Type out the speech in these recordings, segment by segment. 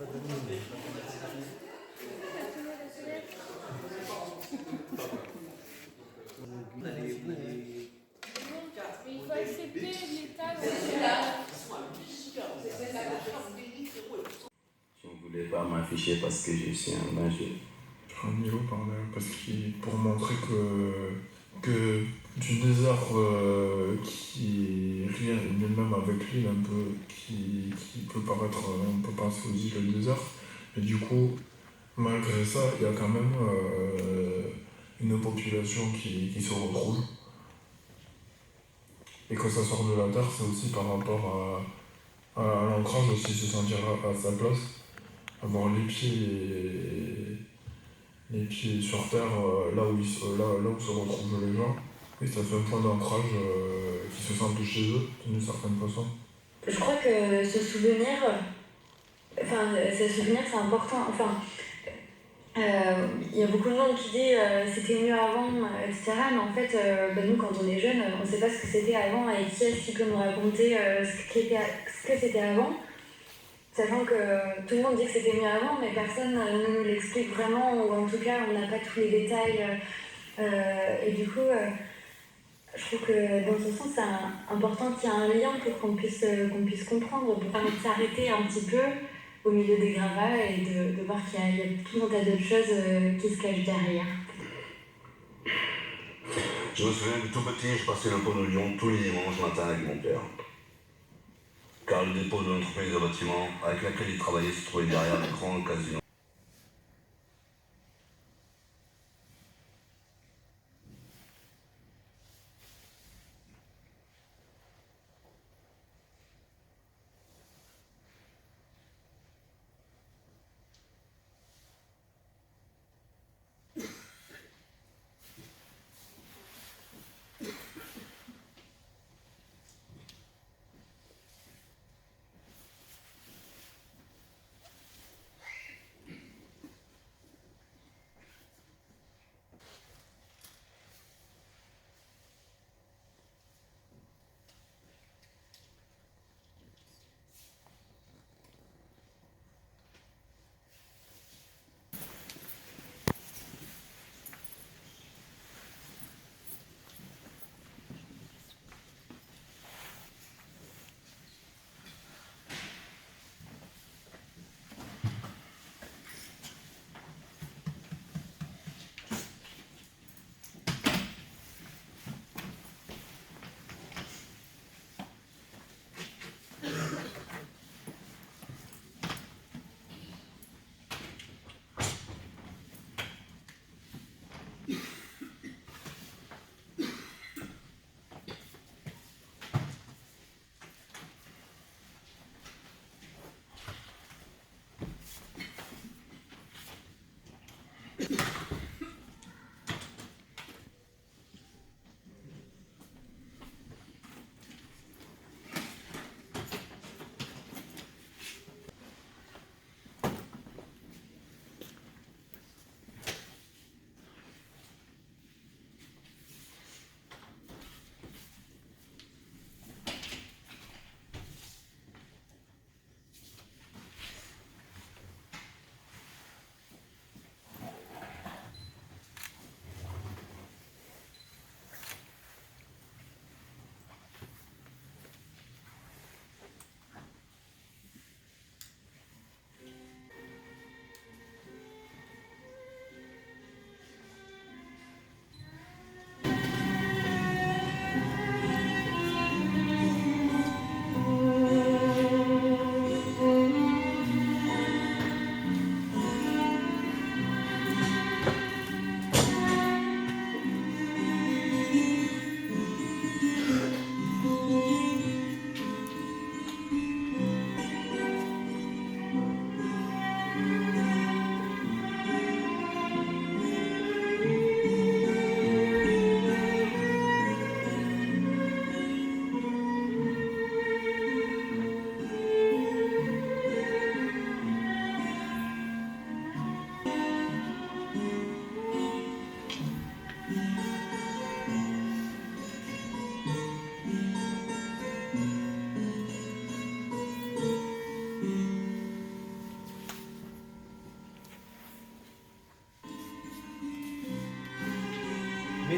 Mais il faut accepter l'état. Je ne voulais pas m'afficher parce que je suis un danger. Un îlot par là, parce pour montrer que du désert qui rien, même avec l'île un peu qui peut paraître, on peut penser aux îles du désert, mais du coup, malgré ça, il y a quand même une population qui se retrouve. Et quand ça sort de la terre, c'est aussi par rapport à l'ancrage aussi, se sentir à sa place, avoir les pieds sur terre, là où se retrouvent les gens, et ça fait un point d'ancrage qui se sentent chez eux, d'une certaine façon. Je crois que ce souvenir, c'est important. Il y a beaucoup de monde qui dit c'était mieux avant, etc. Mais en fait, nous, quand on est jeune, on ne sait pas ce que c'était avant et qui est-ce qui peut nous raconter ce que c'était avant. Sachant que tout le monde dit que c'était mieux avant, mais personne ne nous l'explique vraiment, ou en tout cas, on n'a pas tous les détails. Et du coup, je trouve que dans ce sens, c'est important qu'il y ait un lien pour qu'on puisse comprendre, pour permettre de s'arrêter un petit peu au milieu des gravats et de voir qu'il y a tout un tas d'autres choses qui se cachent derrière. Je me souviens que tout petit, je passais le pont de Lyon tous les dimanches matin avec mon père. Car le dépôt de l'entreprise de bâtiment avec laquelle il travaillait se trouvait derrière le grand casino.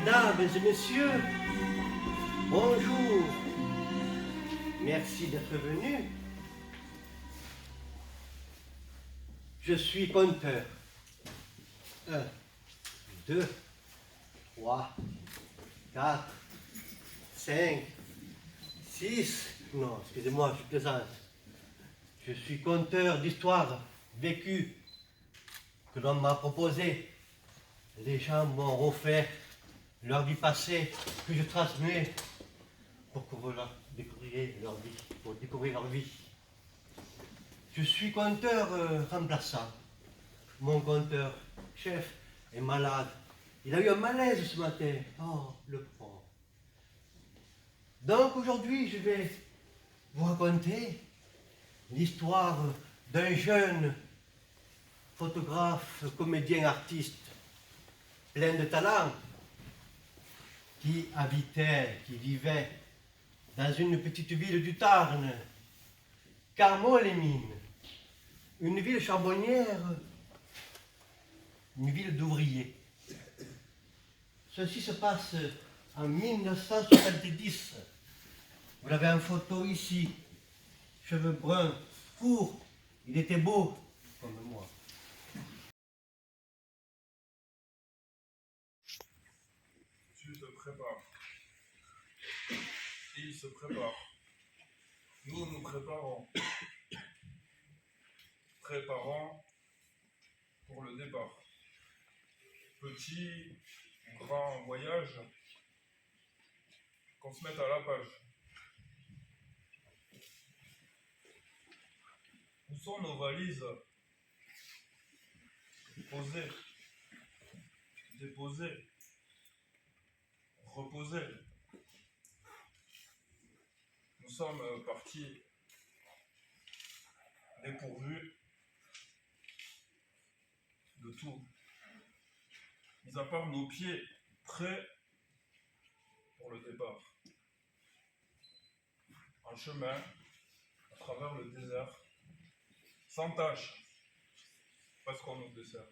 Mesdames et messieurs, bonjour. Merci d'être venus. Je suis conteur. 1, 2, 3, 4, 5, 6. Non, excusez-moi, je plaisante. Je suis conteur d'histoires vécues que l'on m'a proposées. Les gens m'ont offert leur vie passée que je transmets pour que vous découvriez leur vie, pour découvrir leur vie. Je suis conteur remplaçant. Mon conteur chef est malade. Il a eu un malaise ce matin. Oh, le pauvre. Donc aujourd'hui, je vais vous raconter l'histoire d'un jeune photographe, comédien, artiste, plein de talent, qui vivait dans une petite ville du Tarn, Carmaux-les-Mines, une ville charbonnière, une ville d'ouvriers. Ceci se passe en 1970. Vous l'avez en photo ici, cheveux bruns, courts, il était beau, comme moi. Tu te prépares. Il se prépare. Nous nous préparons. Préparons pour le départ. Petit, grand voyage, qu'on se mette à la page. Où sont nos valises? Posées, déposées, reposées. Nous sommes partis dépourvus de tout, mis à part nos pieds prêts pour le départ. En chemin, à travers le désert, sans tâche, parce qu'on nous dessert.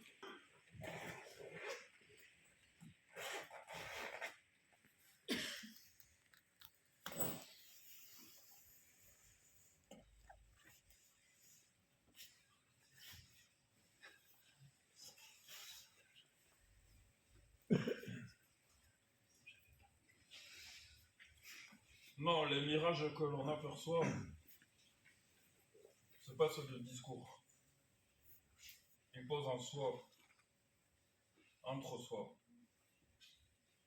Non, les mirages que l'on aperçoit, c'est pas ceux de discours. Ils posent en soi, entre soi.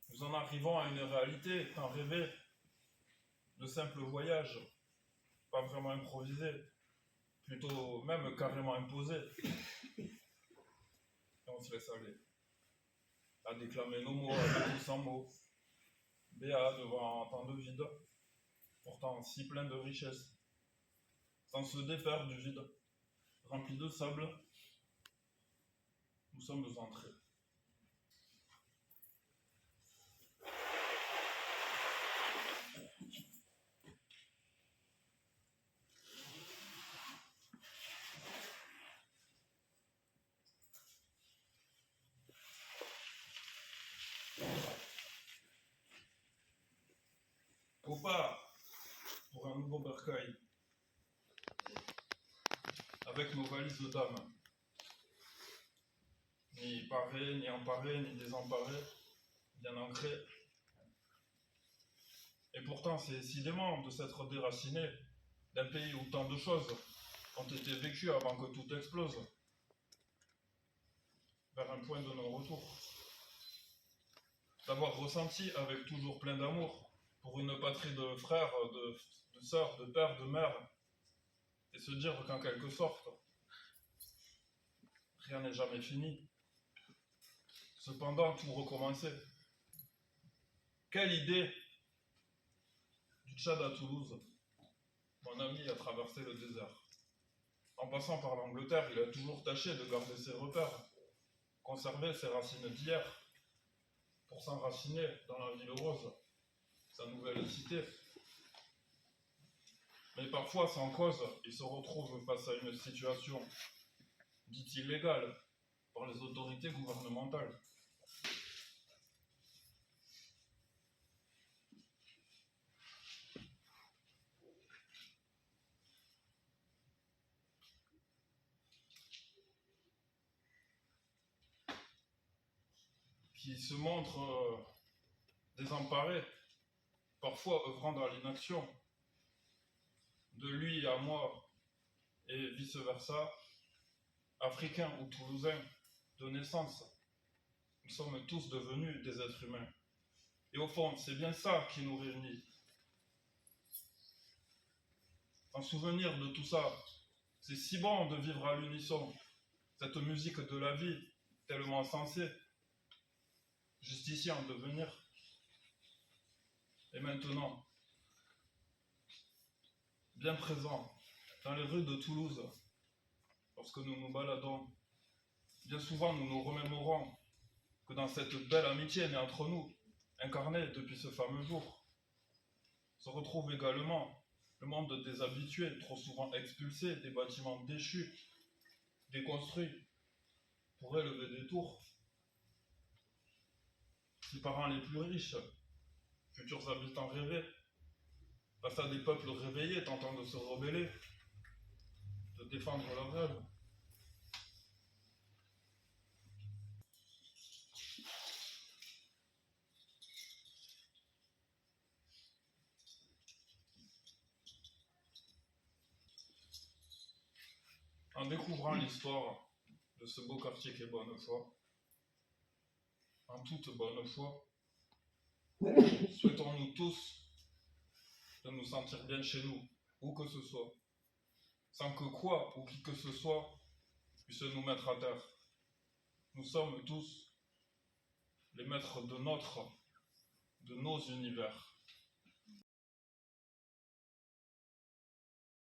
Nous en arrivons à une réalité tant rêvée, de simples voyages, pas vraiment improvisés, plutôt même carrément imposés. Et on se laisse aller, à déclamer nos mots avec ou sans mots, béat devant tant de vide, pourtant si plein de richesses, sans se défaire du vide, rempli de sable, nous sommes entrés. Au pas pour un nouveau bercail, avec nos valises de dames, ni parés, ni emparés, ni désemparés, bien ancrés. Et pourtant, c'est si dément de s'être déraciné d'un pays où tant de choses ont été vécues avant que tout explose, vers un point de non-retour. D'avoir ressenti avec toujours plein d'amour pour une patrie de frères, de sœurs, de pères, de mères, et se dire qu'en quelque sorte, rien n'est jamais fini. Cependant, tout recommencer. Quelle idée! Du Tchad à Toulouse, mon ami a traversé le désert. En passant par l'Angleterre, il a toujours tâché de garder ses repères, conserver ses racines d'hier, pour s'enraciner dans la ville rose, sa nouvelle cité. Mais parfois, sans cause, il se retrouve face à une situation dite illégale par les autorités gouvernementales. qui se montrent désemparés, parfois œuvrant dans l'inaction, de lui à moi et vice-versa, africains ou toulousains de naissance, nous sommes tous devenus des êtres humains. Et au fond, c'est bien ça qui nous réunit. En souvenir de tout ça, c'est si bon de vivre à l'unisson, cette musique de la vie, tellement sensée, juste ici en devenir. Et maintenant, bien présent, dans les rues de Toulouse, lorsque nous nous baladons, bien souvent nous nous remémorons que dans cette belle amitié née entre nous, incarnée depuis ce fameux jour, se retrouve également le monde des habitués, trop souvent expulsés, des bâtiments déchus, déconstruits, pour élever des tours. Les parents les plus riches, futurs habitants rêvés, face à des peuples réveillés tentant de se rebeller, de défendre leurs rêves. En découvrant l'histoire de ce beau quartier qu'est Bonnefoy, en toute bonne foi, souhaitons-nous tous de nous sentir bien chez nous, où que ce soit, sans que quoi ou qui que ce soit puisse nous mettre à terre. Nous sommes tous les maîtres de nos univers.